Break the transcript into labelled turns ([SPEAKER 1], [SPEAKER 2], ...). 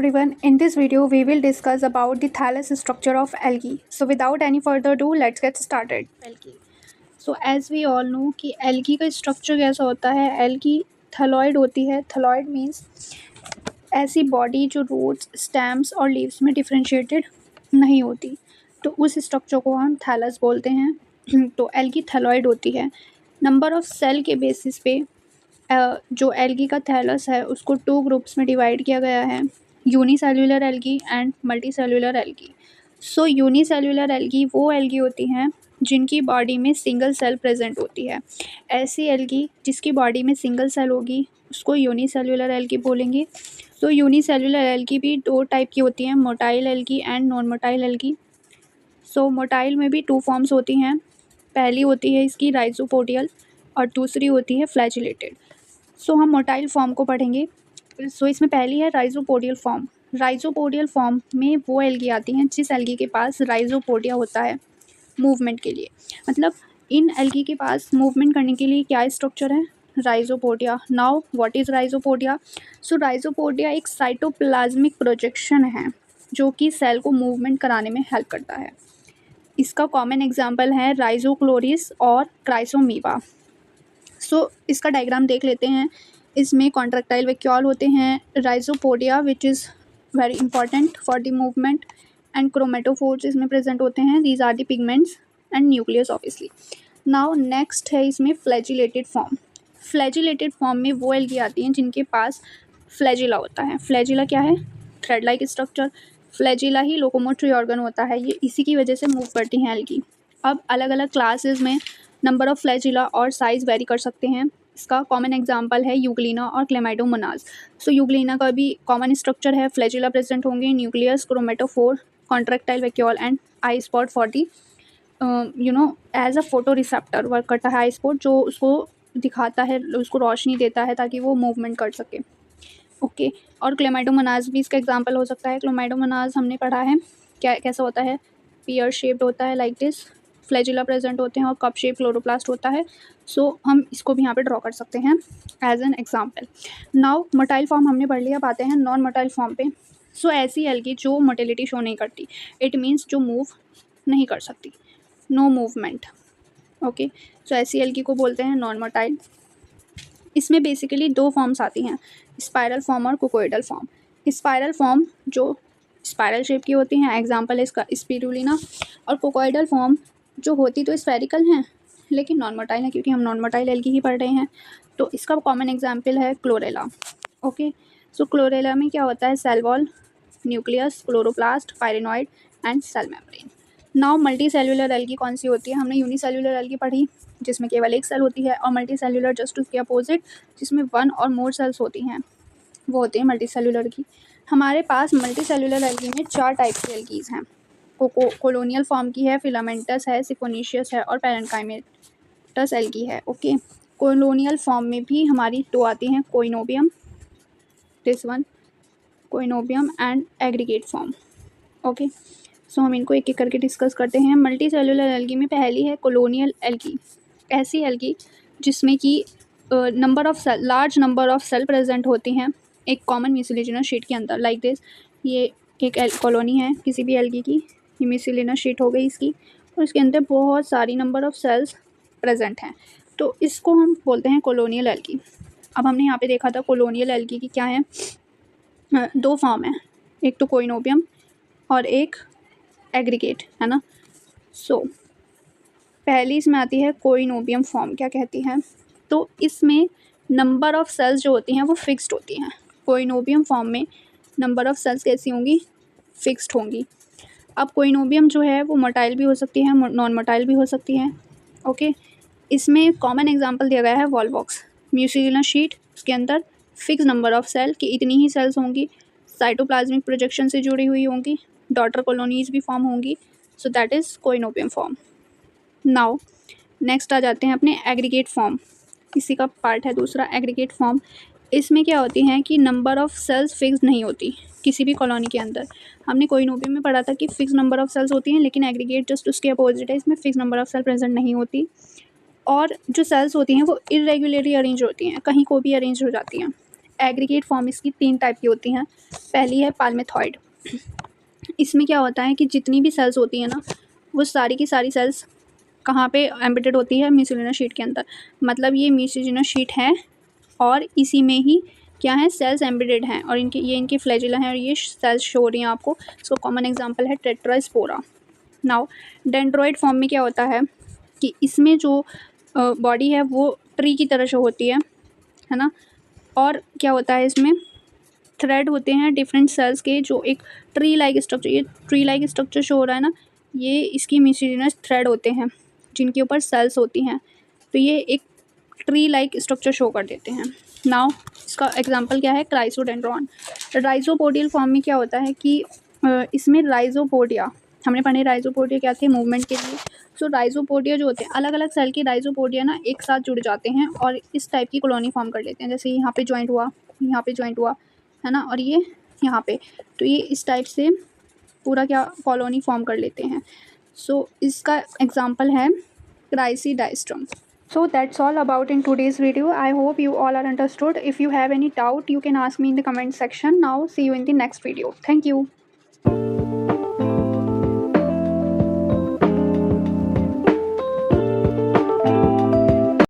[SPEAKER 1] everyone, in this video we will discuss about the thallus structure of algae. So without any further ado, let's get started. Algae. So as we all know कि algae का structure कैसा होता है. algae thalloid होती है. thalloid means ऐसी body जो roots, stems और लीव्स में डिफ्रेंशिएटेड नहीं होती, तो उस स्ट्रक्चर को हम थैलस बोलते हैं. तो एल्गी थैलॉइड होती है. नंबर ऑफ सेल के बेसिस पे जो एल्गी का थैलस है उसको 2 ग्रुप्स में डिवाइड किया गया है, unicellular algae and multicellular algae. So unicellular algae वो एल्गी होती हैं जिनकी बॉडी में सिंगल सेल प्रेजेंट होती है. ऐसी एल्गी जिसकी बॉडी में सिंगल सेल होगी उसको यूनिसेल्युलर एल्गी बोलेंगे. तो यूनिसेल्युलर एल्गी भी 2 टाइप की होती हैं, motile algae and non motile algae. So motile में भी 2 फॉर्म्स होती हैं. पहली होती है इसकी राइजोपोडियल और दूसरी होती है फ्लैजिलेटेड. सो हम मोटाइल फॉर्म को पढ़ेंगे. सो इसमें पहली है राइजोपोडियल फॉर्म. राइजोपोडियल फॉर्म में वो एल्गी आती हैं जिस एल्गी के पास राइजोपोडिया होता है मूवमेंट के लिए. मतलब इन एल्गी के पास मूवमेंट करने के लिए क्या स्ट्रक्चर है, rhizopodia. Now what is rhizopodia? So rhizopodia एक साइटोप्लाज्मिक प्रोजेक्शन है जो कि सेल को मूवमेंट कराने में हेल्प करता है. इसका कॉमन एग्जांपल है राइजोक्लोरिस और क्राइसोमीबा. सो इसका डायग्राम देख लेते हैं. इसमें कॉन्ट्रैक्टाइल वैक्यूल होते हैं, rhizopodia which is very important for the movement, and chromatophores इसमें प्रेजेंट होते हैं. These are the pigments and nucleus obviously. Now next है इसमें फ्लैजिलेटेड फॉर्म. फ्लैजिलेटेड फॉर्म में वो एल्गी आती हैं जिनके पास फ्लैजिला होता है. फ्लैजिला क्या है? Thread like structure. फ्लैजिला ही लोकोमोटरी ऑर्गन होता है, ये इसी की वजह से मूव करती हैं एल्गी. अब अलग अलग क्लासेस में नंबर ऑफ़ फ्लैजिला और साइज़ वेरी कर सकते हैं. इसका कॉमन एग्जांपल है यूग्लिना और क्लेमाइडोमोनास. सो यूग्लिना का भी कॉमन स्ट्रक्चर है, फ्लैजिला प्रेजेंट होंगे, nucleus, chromatophore, contractile vacuole and eye spot for the as a photo receptor work करता है. आई स्पॉट जो उसको दिखाता है, उसको रोशनी देता है ताकि वो मूवमेंट कर सके. ओके. और क्लेमाइडोमोनास भी इसका एग्जांपल हो सकता है. क्लेमाइडोमोनास हमने पढ़ा है क्या कैसा होता है, पियर शेप्ड होता है लाइक दिस, फ्लैजिला प्रेजेंट होते हैं और कप शेप क्लोरोप्लास्ट होता है. सो हम इसको भी यहाँ पे ड्रॉ कर सकते हैं as an example. Now motile form हमने पढ़ लिया, अब आते हैं नॉन मोटाइल फॉर्म पे. सो ऐसी एल्गी जो मोटिलिटी शो नहीं करती, इट मीन्स जो मूव नहीं कर सकती, नो मूवमेंट. ओके. सो ऐसी एल्गी को बोलते हैं नॉन मोटाइल. इसमें बेसिकली 2 फॉर्म्स आती हैं, स्पाइरल फॉर्म और कोकोइडल फॉर्म. स्पाइरल फॉर्म जो स्पाइरल शेप की होती हैं, एग्जांपल है इसका स्पिरुलिना. और कोकोइडल फॉर्म जो होती तो स्फेरिकल हैं लेकिन नॉन मोटाइल है, क्योंकि हम नॉन मोटाइल एल्गी ही पढ़ रहे हैं. तो इसका कॉमन एग्जांपल है क्लोरेला. ओके. सो क्लोरेला में क्या होता है, cell wall, nucleus, chloroplast, pyrenoid and cell membrane. Now multicellular algae कौन सी होती है? हमने यूनिसेल्यूलर एल्गी पढ़ी जिसमें केवल एक सेल होती है, और मल्टी सेल्यूलर जस्ट उसके अपोजिट जिसमें 1 और मोर सेल्स होती हैं, वो होती है मल्टी सेल्यूलर की. हमारे पास मल्टी सेल्यूलर एल्गी में 4 टाइप की एल्गीज़ हैं. कोलोनियल फॉर्म की है, फिलामेंटस है, सिफोनीशियस है और पैरेन्काइमेटस एल्गी है. ओके. कोलोनियल फॉर्म में भी हमारी 2 आती हैं, coenobium, this one coenobium and aggregate form. Okay. So हम इनको एक एक करके डिस्कस करते हैं. मल्टी सेल्यूलर एल्गी में पहली है कोलोनियल एल्गी. ऐसी एल्गी जिसमें कि large number of cell present होती हैं एक कॉमन म्यूसिलिजिनस शीट के अंदर लाइक दिस. ये एक कॉलोनी है किसी भी एल्गी की, ये म्यूसिलिनस शीट हो गई इसकी, और इसके अंदर बहुत सारी नंबर ऑफ सेल्स प्रेजेंट हैं, तो इसको हम बोलते हैं कोलोनियल एल्गी. अब हमने यहाँ पे देखा था कोलोनियल एल्गी की क्या है, 2 फॉर्म है, एक तो कोइनोबियम और एक एग्रीगेट, है ना. सो पहली इसमें आती है कोइनोबियम फॉर्म. क्या कहती है? तो इसमें नंबर ऑफ़ सेल्स जो होती हैं वो फिक्स्ड होती हैं. कोइनोबियम फॉर्म में नंबर ऑफ़ सेल्स कैसी होंगी? फिक्स्ड होंगी. अब कोइनोबियम जो है वो मोटाइल भी हो सकती है, नॉन मोटाइल भी हो सकती है. ओके. इसमें कॉमन एग्जांपल दिया गया है वॉलवॉक्स, म्यूसिलिनस शीट, उसके अंदर फिक्स नंबर ऑफ़ सेल कि इतनी ही सेल्स होंगी, साइटोप्लाज्मिक प्रोजेक्शन से जुड़ी हुई होंगी, डॉटर कॉलोनीज भी फॉर्म होंगी. So that is coenobium form. Now next आ जाते हैं अपने एग्रीगेट फॉर्म. इसी का पार्ट है दूसरा, एग्रीगेट फॉर्म. इसमें क्या होती हैं कि नंबर ऑफ़ सेल्स फिक्स नहीं होती किसी भी कॉलोनी के अंदर. हमने कोइनोबियम में पढ़ा था कि फिक्स नंबर ऑफ़ सेल्स होती हैं, लेकिन एग्रीगेट जस्ट उसके अपोजिट है, इसमें fix number of cell present नहीं होती. और जो सेल्स होती हैं वो इरेगुलरली अरेंज होती हैं, कहीं को भी अरेंज हो जाती हैं. एग्रीगेट फॉर्म इसकी 3 टाइप की होती हैं। पहली है पाल्मेथॉइड। इसमें क्या होता है कि जितनी भी सेल्स होती हैं ना, वो सारी की सारी सेल्स कहाँ पे एम्बेडेड होती है, म्यूसिलिना शीट के अंदर। मतलब ये म्यूसिलिना शीट है और इसी में ही क्या है, सेल्स एम्बेडेड हैं, और इनकी फ्लैजिला हैं और ये सेल्स शो हो रही हैं आपको। इसका कॉमन एग्जांपल है टेट्रास्पोरा। नाउ डेंड्रॉइड फॉर्म में क्या होता है कि इसमें जो बॉडी है वो ट्री की तरह शो होती है ना। और क्या होता है, इसमें थ्रेड होते हैं डिफरेंट सेल्स के, जो एक ट्री लाइक स्ट्रक्चर, ये ट्री लाइक स्ट्रक्चर शो हो रहा है ना, ये इसकी म्यूसिलिनस थ्रेड होते हैं जिनके ऊपर सेल्स होती हैं। तो ये एक ट्री लाइक स्ट्रक्चर शो कर देते हैं। नाउ इसका एग्जांपल क्या है, क्राइसोडेंड्रॉन। राइजोपोडियल फॉर्म में क्या होता है कि इसमें राइजोपोडिया, हमने पढ़े राइजोपोडिया क्या थे, मूवमेंट के लिए। सो राइजोपोडिया जो होते हैं, अलग अलग सेल के राइजोपोडिया ना एक साथ जुड़ जाते हैं और इस टाइप की कॉलोनी फॉर्म कर लेते हैं। जैसे यहाँ पे जॉइंट हुआ, यहाँ पे जॉइंट हुआ, है ना, और ये यहाँ पे, तो ये इस टाइप से पूरा क्या कॉलोनी फॉर्म कर लेते हैं। सो इसका एग्जांपल है क्राइसिडाइस्ट्रम। So that's all about in today's video. I hope you all are understood. If you have any doubt, you can ask me in the comment section. Now see you in the next video. Thank you.